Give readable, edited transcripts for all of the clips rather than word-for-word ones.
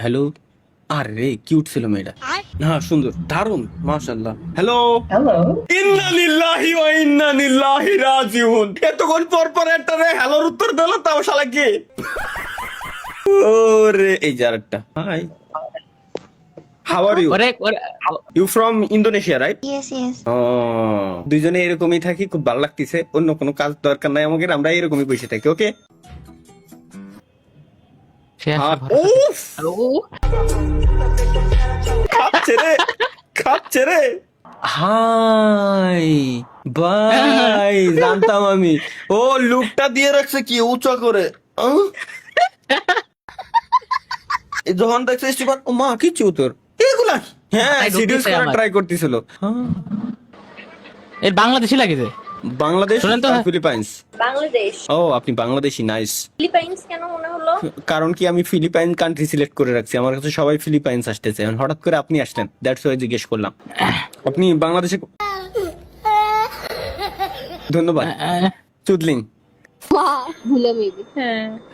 Hello. আরে cute ছিল মেয়েটা। হ্যাঁ সুন্দর, দারুন, মাশাআল্লাহ। হ্যালো। হ্যালো। ইন্না লিল্লাহি ওয়া ইন্না লিল্লাহি রাজিউন। এতক্ষণ পর পর একটা রে হ্যালোর উত্তর দিল, তাও শালা কি? ওরে এই যে আরেকটা। Hi, how are you? You from Indonesia, right? Yes, yes. ও, দুইজনে এরকমই থাকি, খুব ভালো লাগতেছে। অন্য কোনো কাজ দরকার নাই আমাদের, আমরা এরকমই বসে থাকি। ওকে। উফ, খাচ্ছে রে, খাচ্ছে রে। হাই বাই, জানতাম আমি। ও লুকটা দিয়ে রাখছে কি উঁচা করে। যখন দেখছে স্টিফান, ও মা কি চুতর এগুলা কি? হ্যাঁ, সিরিয়াস করা ট্রাই করতেছিল। এর বাংলাদেশি লাগিছে। বাংলাদেশ শুনেন তো, না ফিলিপাইন্স? বাংলাদেশ। ও আপনি বাংলাদেশি, নাইস। ফিলিপাইন্স কেন মনে হলো? কারণ কি আমি ফিলিপাইন কান্ট্রি সিলেক্ট করে রাখছি, আমার কাছে সবাই ফিলিপাইন্স আসতেছে, এখন হঠাৎ করে আপনি আসলেন, দ্যাটস ওয়াই জিজ্ঞেস করলাম। আপনি বাংলাদেশে? ধন্যবাদ। চুদলিং। ভুলে maybe.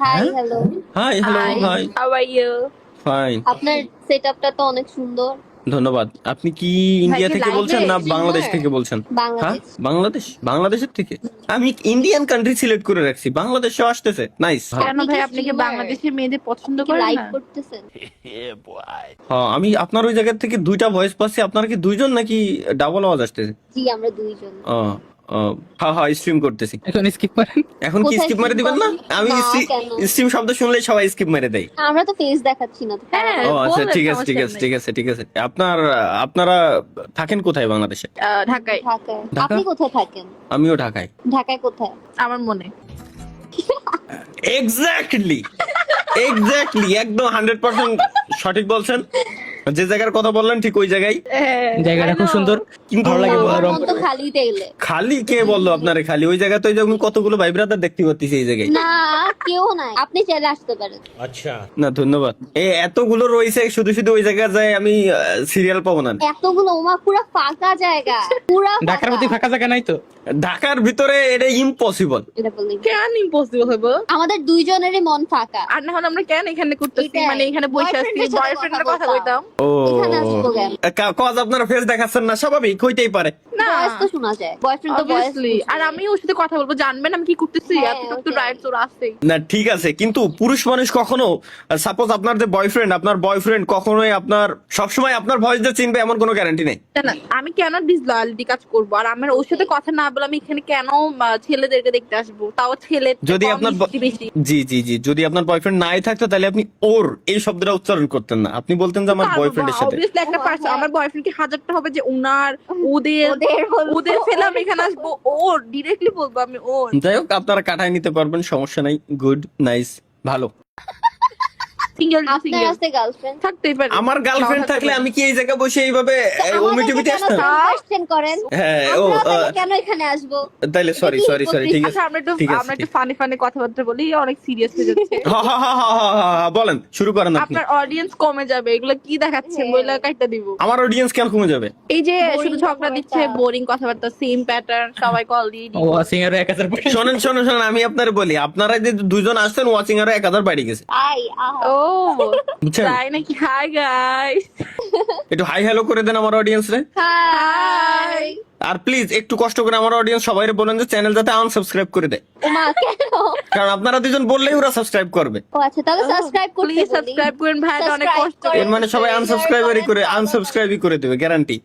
Hi hello. Hi, hello, hi, how are you? Fine. আপনার সেটআপটা তো অনেক সুন্দর। ধন্যবাদ। আপনি কি ইন্ডিয়া থেকে বলছেন না বাংলাদেশ থেকে বলছেন? হ্যাঁ, বাংলাদেশ। বাংলাদেশের থেকে। আমি ইন্ডিয়ান কান্ট্রি সিলেক্ট করে রাখছি, বাংলাদেশে আসতেছে, নাইস। কেন ভাই, আপনি কি বাংলাদেশের মেয়েদের পছন্দ করেন লাইক না? করতেছেন? হ্যাঁ, আমি আপনার ওই জায়গা থেকে দুইটা ভয়েস পাচ্ছি। আপনার কি দুইজন নাকি ডাবল আওয়াজ আসতেছে? জি, আমরা দুইজন। হ্যাঁ হ্যাঁ, স্ট্রিম করতেছি। এখন স্কিপ করেন। এখন কি কোথায় স্কিপ মেরে skip দিবেন না? করবেন? আমি না, কেন? স্ট্রিম শব্দ শুনলেই সবাই স্কিপ মেরে দেয়। আমরা তো ফেস দেখাচ্ছি না তো। হ্যাঁ। ও আচ্ছা, বলেন, ঠিক আছে, ঠিক সমস্যা আছে, নেই। ঠিক আছে, ঠিক আছে। আপনারা থাকেন কোথায় বাংলাদেশে? ঢাকায়। ঢাকায়। ঢাকা? আপনি কোথায় থাকেন? আমিও ঢাকায়। ঢাকায় কোথায়? আমার মনে এক্স্যাক্টলি, এক্স্যাক্টলি, একদম 100% সঠিক বলছেন। যে জায়গার কথা বললেন ঠিক ওই জায়গায়। জায়গাটা খুব সুন্দর, কিন্তু ভালো লাগে। আমার মন রংপুর। তো খালি দেখলে। খালি কে বললো আপনারে খালি? ওই জায়গা তো যখন কতগুলো ভাই ব্রাদার দেখতে পাচ্ছি এই জায়গায়। না, কেউ নাই। আপনি চাইলে আসতে পারেন। না ধন্যবাদ। এতগুলো রয়েছে, শুধু শুধু ওই জায়গায় যায় আমি সিরিয়াল পাবো না। এতগুলো ওমা পুরো ফাঁকা জায়গা, পুরো ঢাকার মধ্যে ফাঁকা জায়গা নাই তো। ঢাকার ভিতরে এটা ইম্পসিবল। এটা বললি। কেন ইম্পসিবল হইব? আমাদের দুইজনেরই মন ফাঁকা। আর না হলে আমরা কেন এখানে করতেছি? এটাই। মানে এখানে বসে আছি, Boyfriend-এর সাথে বয়ফ্রেন্ডের কথা কথা কইতাম। ও এখানে আসবো কেন? কজ আপনারা ফেস দেখাচ্ছেন না, স্বাভাবিক হইতেই পারে। না, ভয়েস তো শোনা যায়। বয়ফ্রেন্ড তো ভয়েস। obviously। আর আমি ওর সাথে কথা বলবো, জানবেন আমি কি করতেছি? হ্যাঁ, এতটুকু তো ওটাই। রাইটস ওর আছে। না ঠিক আছে, কিন্তু পুরুষ মানুষ কখনো, সাপোজ আপনার যে বয়ফ্রেন্ড, আপনার বয়ফ্রেন্ড কখনোই আপনার সবসময় আপনার ভয়েস দিয়ে চিনবে এমন কোনো গ্যারান্টি নেই। না, না, আমি কেন ডিসলয়ালিটি কাজ করবো? আর আমার ওর সাথে কথা না বলে আমি এখানে কেন ছেলেদেরকে দেখতে আসবো? তাও ছেলে যদি আপনার বেশি। জি জি জি, যদি আপনার বয়ফ্রেন্ড নাই থাকতো তাহলে আপনি ওর এই শব্দটা উচ্চারণ করতেন না, আপনি বলতেন যে আমার বয়ফ্রেন্ডের সাথে। Obviously একটা ও, পার্সন, হ্যাঁ। আমার বয়ফ্রেন্ড কি হাজারটা হবে যে ওনার, ওদের বলবো। ওদের ফেলে আমি এখানে আসবো? ওর ডিরেক্টলি বলবো আমি ওর। যাই হোক, আপনারা কাটায় নিতে পারবেন, সমস্যা নাই। গুড, নাইস, ভালো। সিঙ্গেল আপনার সিঙ্গেল আছে গার্লফ্রেন্ড? থাকতেই পারে। আমার গার্লফ্রেন্ড থাকলে আমি কি এই জায়গায় বসে এইভাবে ওমিটিভিটি আসতাম? কোশ্চেন করেন। হ্যাঁ, আমরা তাহলে কেন এখানে আসবো? তাইলে সরি সরি সরি, ঠিক আছে, আচ্ছা, আমরা একটু ঠিক আছে, আমরা একটু ফানি ফানি কথাবার্তা বলি, অনেক সিরিয়াস হয়ে যাচ্ছে। হা হা হা হা হা হা হা, বলেন, শুরু করেন আপনি। আপনার অডিয়েন্স কমে যাবে, এগুলো কি দেখাচ্ছেন? বইলা কাইটা দিব। আমার অডিয়েন্স কেন কমে যাবে? এই যে Boring শুধু ঝগড়া দিচ্ছে, কথাবার্তা। বোরিং কথাবার্তা, সেম প্যাটার্ন, সবাই কল দিয়ে ও সিঙ্গার 1000 পয়সা। শোনেন শোনেন শোনেন, আমি আপনার বলি, আপনারা যে দুজন আসছেন, ওয়াচিং আরো 1000 বাড়ি গেছে, আই আহা। ও বুঝছেন? তাই নাকি? Hi guys. একটু হাই হ্যালো করে দেন আমার অডিয়েন্স রে। হাই। আর প্লিজ একটু কষ্ট করে আমার অডিয়েন্স সবাই বলেন যে চ্যানেল যাতে আনসাবস্ক্রাইব করে দেয়, ওমা কেন? কারণ আপনারা দুজন বললেই ওরা সাবস্ক্রাইব করবে। ও আচ্ছা, তাহলে সাবস্ক্রাইব করতে প্লিজ বলি। সাবস্ক্রাইব করেন ভাই, এটা অনেক Subscribe কষ্ট। করেন। এর মানে সবাই আনসাবস্ক্রাইবারই করে, আনসাবস্ক্রাইবই করে দেবে, গ্যারান্টি।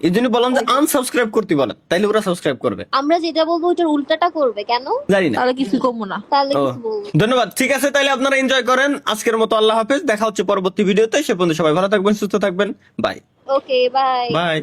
এই জন্য বললাম যে আনসাবস্ক্রাইব করতে বলেন, তাইলে ওরা সাবস্ক্রাইব করবে। আমরা যেটা বলবো ওটার উল্টাটা করবে কেন? জানি না। তাহলে কিছু কমবো না। তাহলে ও, কিছু বলবো। ধন্যবাদ। ঠিক আছে, তাহলে আপনারা এনজয় করেন। আজকের মতো আল্লাহ হাফেজ, দেখা হচ্ছে পরবর্তী ভিডিওতে। সে পর্যন্ত সবাই ভালো থাকবেন, সুস্থ থাকবেন। Bye okay, bye. বাই।